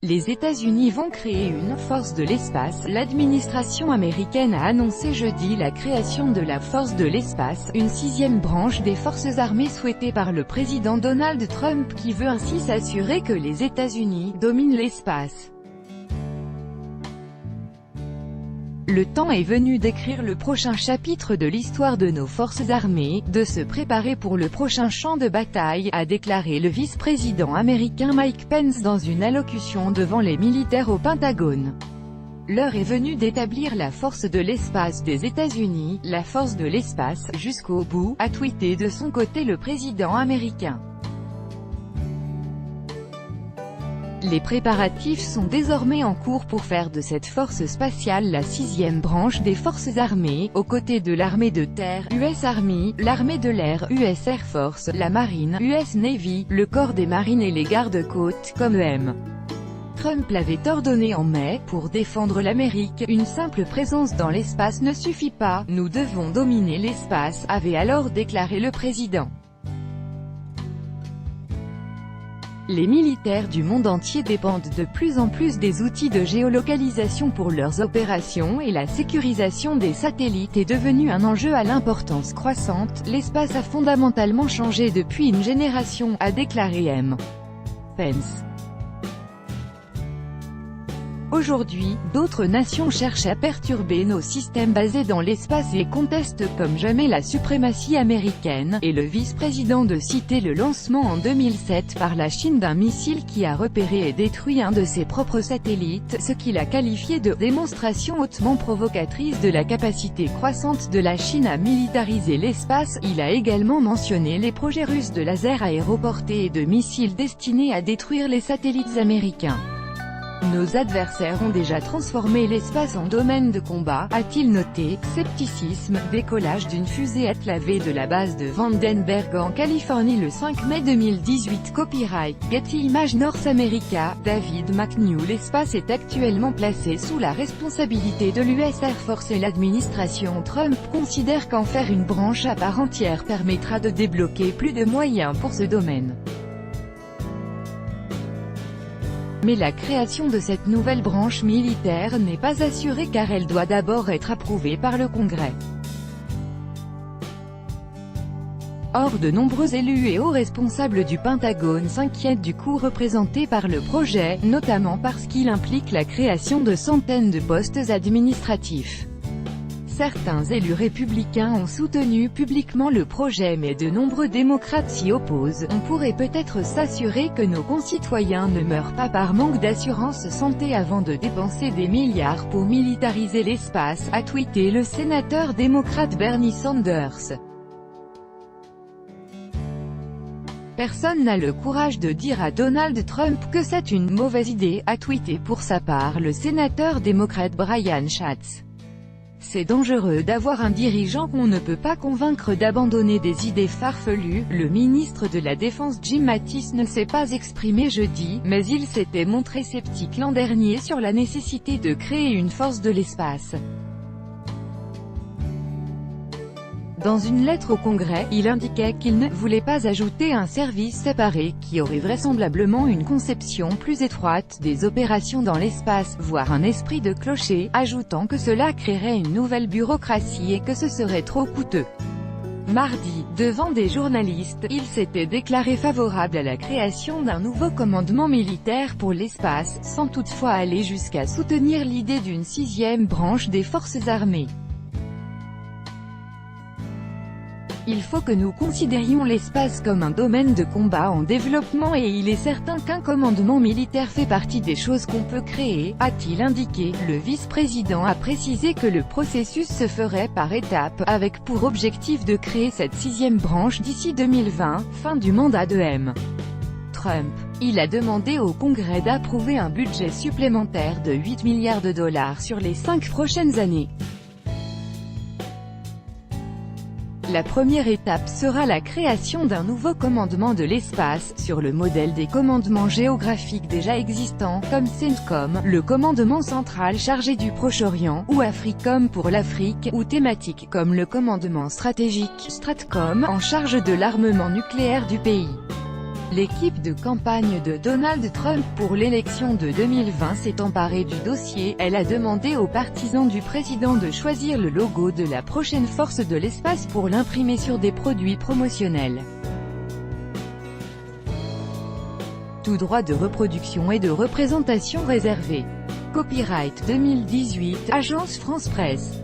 Les États-Unis vont créer une force de l'espace. L'administration américaine a annoncé jeudi la création de la force de l'espace, une sixième branche des forces armées souhaitée par le président Donald Trump qui veut ainsi s'assurer que les États-Unis dominent l'espace. Le temps est venu d'écrire le prochain chapitre de l'histoire de nos forces armées, de se préparer pour le prochain champ de bataille, a déclaré le vice-président américain Mike Pence dans une allocution devant les militaires au Pentagone. L'heure est venue d'établir la force de l'espace des États-Unis, la force de l'espace, jusqu'au bout, a tweeté de son côté le président américain. Les préparatifs sont désormais en cours pour faire de cette force spatiale la sixième branche des forces armées, aux côtés de l'armée de terre, US Army, l'armée de l'air, US Air Force, la marine, US Navy, le corps des marines et les gardes-côtes, comme EM. Trump l'avait ordonné en mai, pour défendre l'Amérique, une simple présence dans l'espace ne suffit pas, nous devons dominer l'espace, avait alors déclaré le président. Les militaires du monde entier dépendent de plus en plus des outils de géolocalisation pour leurs opérations et la sécurisation des satellites est devenue un enjeu à l'importance croissante. L'espace a fondamentalement changé depuis une génération, a déclaré M. Pence. Aujourd'hui, d'autres nations cherchent à perturber nos systèmes basés dans l'espace et contestent comme jamais la suprématie américaine, et le vice-président de citer le lancement en 2007 par la Chine d'un missile qui a repéré et détruit un de ses propres satellites, ce qu'il a qualifié de « démonstration hautement provocatrice de la capacité croissante de la Chine à militariser l'espace ». Il a également mentionné les projets russes de lasers aéroportés et de missiles destinés à détruire les satellites américains. Nos adversaires ont déjà transformé l'espace en domaine de combat, a-t-il noté. Scepticisme, décollage d'une fusée atlavée de la base de Vandenberg en Californie le 5 mai 2018. Copyright Getty Images North America, David McNew. L'espace est actuellement placé sous la responsabilité de l'US Air Force et l'administration Trump considère qu'en faire une branche à part entière permettra de débloquer plus de moyens pour ce domaine. Mais la création de cette nouvelle branche militaire n'est pas assurée car elle doit d'abord être approuvée par le Congrès. Or de nombreux élus et hauts responsables du Pentagone s'inquiètent du coût représenté par le projet, notamment parce qu'il implique la création de centaines de postes administratifs. Certains élus républicains ont soutenu publiquement le projet mais de nombreux démocrates s'y opposent. On pourrait peut-être s'assurer que nos concitoyens ne meurent pas par manque d'assurance santé avant de dépenser des milliards pour militariser l'espace, a tweeté le sénateur démocrate Bernie Sanders. Personne n'a le courage de dire à Donald Trump que c'est une mauvaise idée, a tweeté pour sa part le sénateur démocrate Brian Schatz. C'est dangereux d'avoir un dirigeant qu'on ne peut pas convaincre d'abandonner des idées farfelues. Le ministre de la Défense Jim Mattis ne s'est pas exprimé jeudi, mais il s'était montré sceptique l'an dernier sur la nécessité de créer une force de l'espace. Dans une lettre au Congrès, il indiquait qu'il ne voulait pas ajouter un service séparé, qui aurait vraisemblablement une conception plus étroite des opérations dans l'espace, voire un esprit de clocher, ajoutant que cela créerait une nouvelle bureaucratie et que ce serait trop coûteux. Mardi, devant des journalistes, il s'était déclaré favorable à la création d'un nouveau commandement militaire pour l'espace, sans toutefois aller jusqu'à soutenir l'idée d'une sixième branche des forces armées. Il faut que nous considérions l'espace comme un domaine de combat en développement et il est certain qu'un commandement militaire fait partie des choses qu'on peut créer, a-t-il indiqué. Le vice-président a précisé que le processus se ferait par étapes, avec pour objectif de créer cette sixième branche d'ici 2020, fin du mandat de M. Trump. Il a demandé au Congrès d'approuver un budget supplémentaire de 8 milliards de dollars sur les 5 prochaines années. La première étape sera la création d'un nouveau commandement de l'espace, sur le modèle des commandements géographiques déjà existants, comme CENTCOM, le commandement central chargé du Proche-Orient, ou AFRICOM pour l'Afrique, ou thématique comme le commandement stratégique, STRATCOM, en charge de l'armement nucléaire du pays. L'équipe de campagne de Donald Trump pour l'élection de 2020 s'est emparée du dossier. Elle a demandé aux partisans du président de choisir le logo de la prochaine force de l'espace pour l'imprimer sur des produits promotionnels. Tout droit de reproduction et de représentation réservé. Copyright 2018, Agence France Presse.